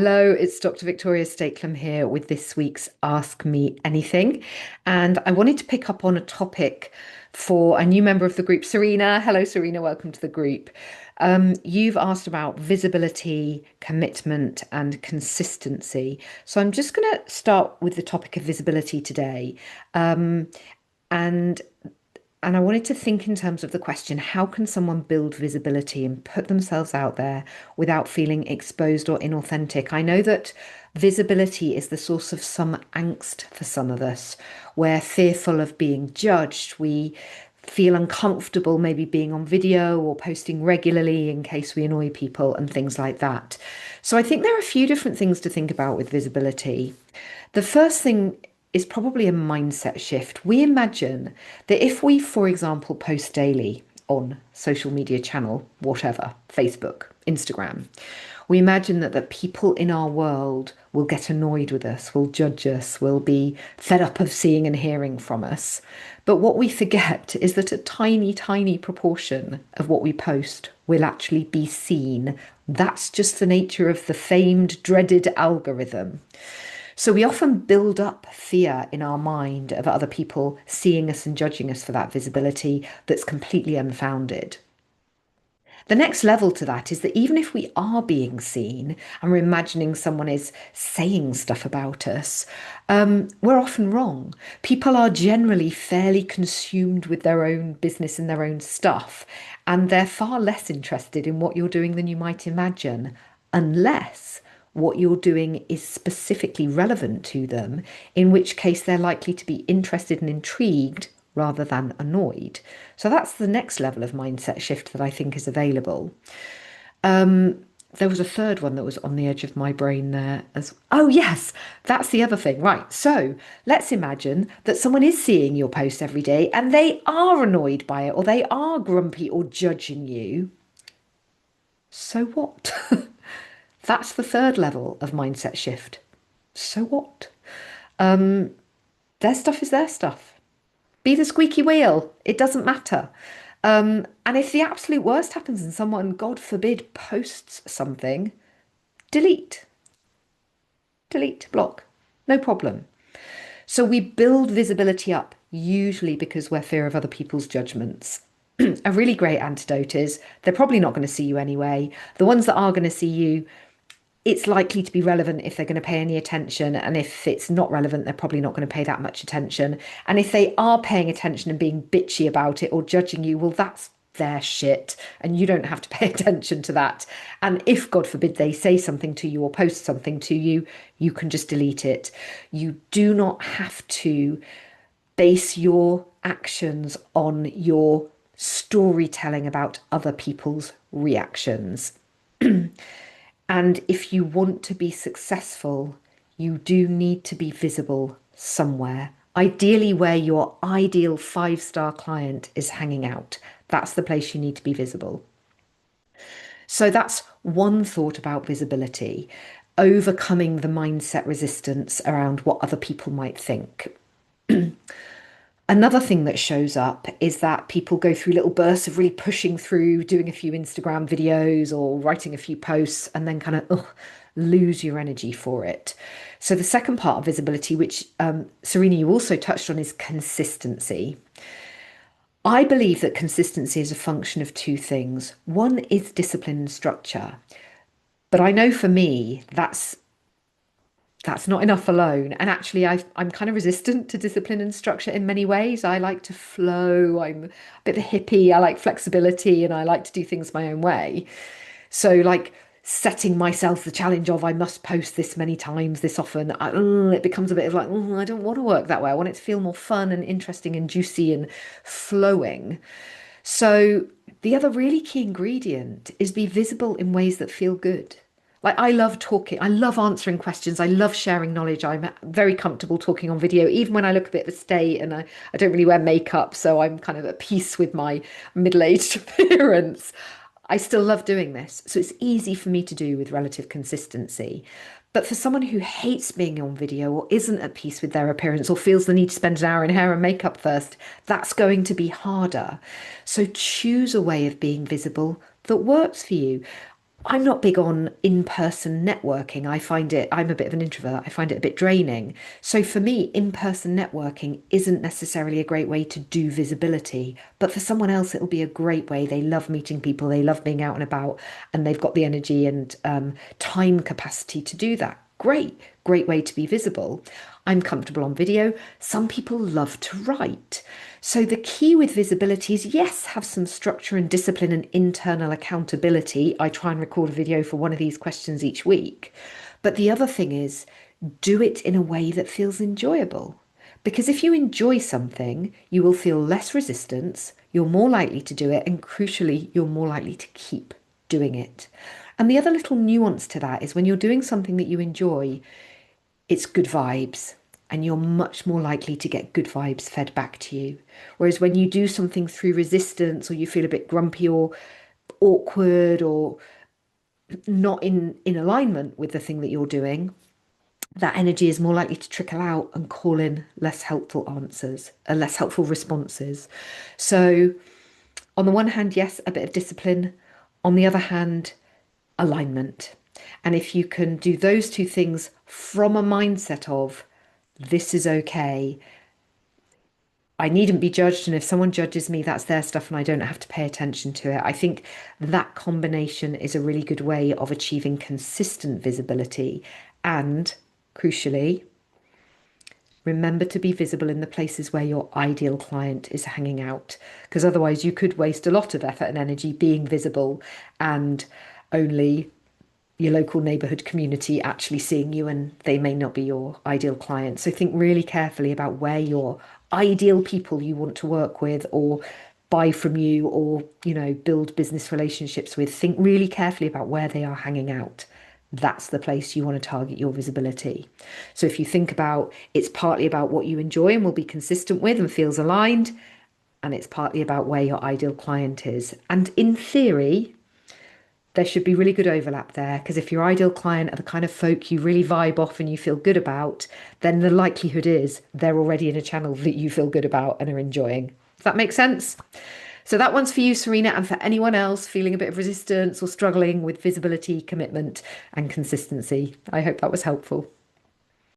Hello, it's Dr. Victoria Stakelum here with this week's Ask Me Anything. And I wanted to pick up on a topic for a new member of the group, Serena. Hello, Serena, welcome to the group. You've asked about visibility, commitment, and consistency. So I'm just going to start with the topic of visibility today. And and I wanted to think in terms of the question, how can someone build visibility and put themselves out there without feeling exposed or inauthentic? I know that visibility is the source of some angst for some of us. We're fearful of being judged. We feel uncomfortable maybe being on video or posting regularly in case we annoy people and things like that. So I think there are a few different things to think about with visibility. The first thing is probably a mindset shift. We imagine that if we, for example, post daily on social media channel, whatever, Facebook, Instagram, we imagine that the people in our world will get annoyed with us, will judge us, will be fed up of seeing and hearing from us. But what we forget is that a tiny, tiny proportion of what we post will actually be seen. That's just the nature of the famed, dreaded algorithm. So we often build up fear in our mind of other people seeing us and judging us for that visibility that's completely unfounded. The next level to that is that even if we are being seen and we're imagining someone is saying stuff about us, we're often wrong. People are generally fairly consumed with their own business and their own stuff, and they're far less interested in what you're doing than you might imagine, unless what you're doing is specifically relevant to them, in which case they're likely to be interested and intrigued rather than annoyed. So that's the next level of mindset shift that I think is available. There was a third one that was on the edge of my brain there as oh yes, that's the other thing. Right. So let's imagine that someone is seeing your post every day and they are annoyed by it or they are grumpy or judging you. So what? That's the third level of mindset shift. So what? Their stuff is their stuff. Be the squeaky wheel. It doesn't matter. And if the absolute worst happens and someone, God forbid, posts something, delete, delete, block. No problem. So we build visibility up, usually because we're fear of other people's judgments. A really great antidote is they're probably not going to see you anyway. The ones that are going to see you, it's likely to be relevant if they're going to pay any attention. And if it's not relevant, they're probably not going to pay that much attention. And if they are paying attention and being bitchy about it or judging you, well, that's their shit. And you don't have to pay attention to that. And if, God forbid, they say something to you or post something to you, you can just delete it. You do not have to base your actions on your storytelling about other people's reactions. And if you want to be successful, you do need to be visible somewhere. Ideally, where your ideal five-star client is hanging out. That's the place you need to be visible. So that's one thought about visibility, overcoming the mindset resistance around what other people might think. Another thing that shows up is that people go through little bursts of really pushing through, doing a few Instagram videos or writing a few posts, and then kind of lose your energy for it. So the second part of visibility, which Serena, you also touched on, is consistency. I believe that consistency is a function of two things. One is discipline and structure. But I know for me, that's not enough alone. And actually, I'm kind of resistant to discipline and structure in many ways. I like to flow. I'm a bit of a hippie. I like flexibility and I like to do things my own way. So, like setting myself the challenge of I must post this many times, this often, it becomes a bit of like, I don't want to work that way. I want it to feel more fun and interesting and juicy and flowing. So, the other really key ingredient is be visible in ways that feel good. Like I love talking, I love answering questions, I love sharing knowledge. I'm very comfortable talking on video, even when I look a bit of a state and I don't really wear makeup, so I'm kind of at peace with my middle-aged appearance. I still love doing this. So it's easy for me to do with relative consistency. But for someone who hates being on video or isn't at peace with their appearance or feels the need to spend an hour in hair and makeup first, that's going to be harder. So choose a way of being visible that works for you. I'm not big on in-person networking. I'm a bit of an introvert. I find it a bit draining. So for me, in-person networking isn't necessarily a great way to do visibility, but for someone else, it'll be a great way. They love meeting people, they love being out and about, and they've got the energy and time capacity to do that. Great, great way to be visible. I'm comfortable on video. Some people love to write. So the key with visibility is yes, have some structure and discipline and internal accountability. I try and record a video for one of these questions each week. But the other thing is do it in a way that feels enjoyable. Because if you enjoy something, you will feel less resistance, you're more likely to do it, and crucially, you're more likely to keep doing it. And the other little nuance to that is when you're doing something that you enjoy, it's good vibes and you're much more likely to get good vibes fed back to you. Whereas when you do something through resistance or you feel a bit grumpy or awkward or not in alignment with the thing that you're doing, that energy is more likely to trickle out and call in less helpful answers, less helpful responses. So, on the one hand, yes, a bit of discipline. On the other hand, alignment. And if you can do those two things from a mindset of, this is okay, I needn't be judged, and if someone judges me, that's their stuff and I don't have to pay attention to it. I think that combination is a really good way of achieving consistent visibility. And crucially, remember to be visible in the places where your ideal client is hanging out, because otherwise you could waste a lot of effort and energy being visible and only your local neighborhood community actually seeing you, and they may not be your ideal client. So think really carefully about where your ideal people you want to work with or buy from you or, build business relationships with. Think really carefully about where they are hanging out. That's the place you want to target your visibility. So if you think about it's partly about what you enjoy and will be consistent with and feels aligned, and it's partly about where your ideal client is. And in theory, there should be really good overlap there because if your ideal client are the kind of folk you really vibe off and you feel good about, then the likelihood is they're already in a channel that you feel good about and are enjoying. Does that make sense? So that one's for you, Serena, and for anyone else feeling a bit of resistance or struggling with visibility, commitment, and consistency. I hope that was helpful.